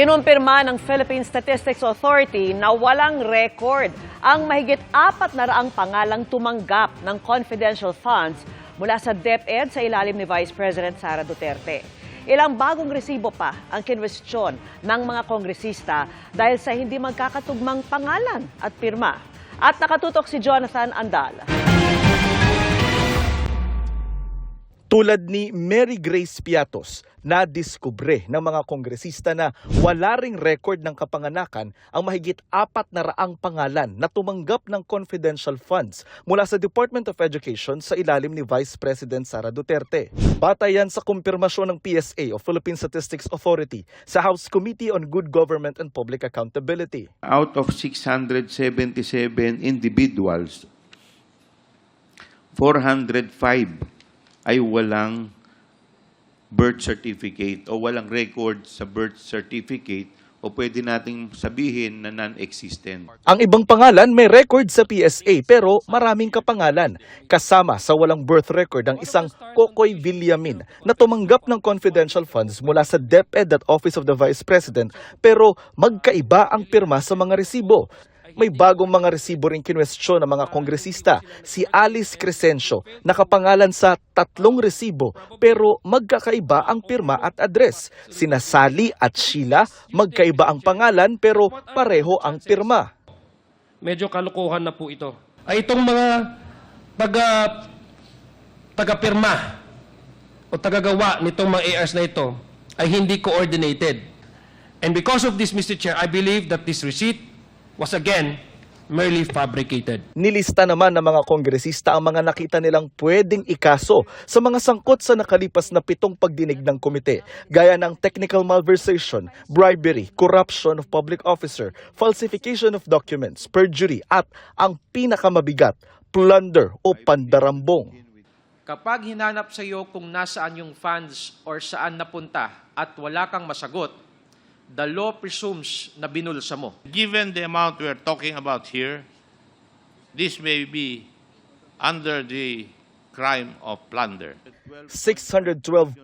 Kinumpirma ng Philippine Statistics Authority na walang record ang mahigit 400 pangalang tumanggap ng confidential funds mula sa DepEd sa ilalim ni Vice President Sara Duterte. Ilang bagong resibo pa ang kinwestiyon ng mga kongresista dahil sa hindi magkakatugmang pangalan at pirma. At nakatutok si Jonathan Andal. Tulad ni Mary Grace Piatos, nadiskubre ng mga kongresista na wala ring record ng kapanganakan ang mahigit 400 pangalan na tumanggap ng confidential funds mula sa Department of Education sa ilalim ni Vice President Sara Duterte. Batay yan sa kumpirmasyon ng PSA o Philippine Statistics Authority sa House Committee on Good Government and Public Accountability. Out of 677 individuals, 405 ay walang birth certificate o walang record sa birth certificate o pwede nating sabihin na non-existent. Ang ibang pangalan may record sa PSA pero maraming kapangalan. Kasama sa walang birth record ang isang Kokoy Villamin na tumanggap ng confidential funds mula sa DepEd at Office of the Vice President pero magkaiba ang pirma sa mga resibo. May bagong mga resibo rin kinwestiyon ng mga kongresista. Si Alice Crescencio, nakapangalan sa 3 resibo pero magkakaiba ang pirma at address. Sina Sally at Sheila, magkaiba ang pangalan pero pareho ang pirma. Medyo kalokohan na po ito. Ay itong mga taga-pirma o tagagawa nitong mga ARs na ito ay hindi coordinated. And because of this, Mr. Chair, I believe that this receipt was again merely fabricated. Nilista naman ng mga kongresista ang mga nakita nilang pwedeng ikaso sa mga sangkot sa nakalipas na 7 pagdinig ng komite, gaya ng technical malversation, bribery, corruption of public officer, falsification of documents, perjury, at ang pinakamabigat, plunder o pandarambong. Kapag hinanap sa iyo kung nasaan yung funds or saan napunta at wala kang masagot, the law presumes na binulsa mo. Given the amount we are talking about here, this may be under the crime of plunder. 612.5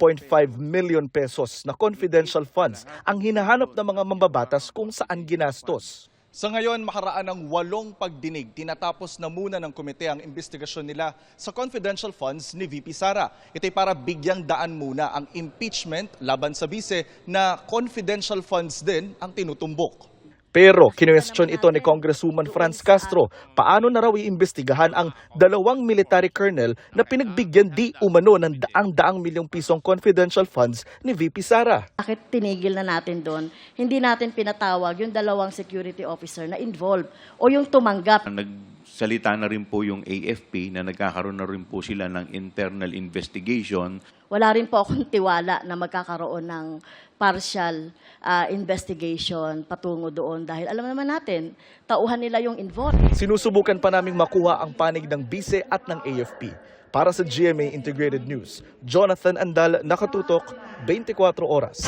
million pesos na confidential funds ang hinahanap ng mga mambabatas kung saan ginastos. Sa ngayon, makaraan ng 8 pagdinig, tinatapos na muna ng komite ang investigasyon nila sa confidential funds ni VP Sara. Ito'y para bigyang daan muna ang impeachment laban sa bise na confidential funds din ang tinutumbok. Pero kinwestiyon ito ni Congresswoman Franz Castro, paano na raw iimbestigahan ang 2 military colonel na pinagbigyan di umano ng daang milyong pisong confidential funds ni VP Sara. Bakit tinigil na natin doon? Hindi natin pinatawag yung 2 security officer na involved o yung tumanggap. Nagsalita na rin po yung AFP na nagkakaroon na rin po sila ng internal investigation. Wala rin po akong tiwala na magkakaroon ng partial investigation patungo doon dahil alam naman natin, tauhan nila yung involved. Sinusubukan pa naming makuha ang panig ng BISE at ng AFP. Para sa GMA Integrated News, Jonathan Andal, nakatutok, 24 oras.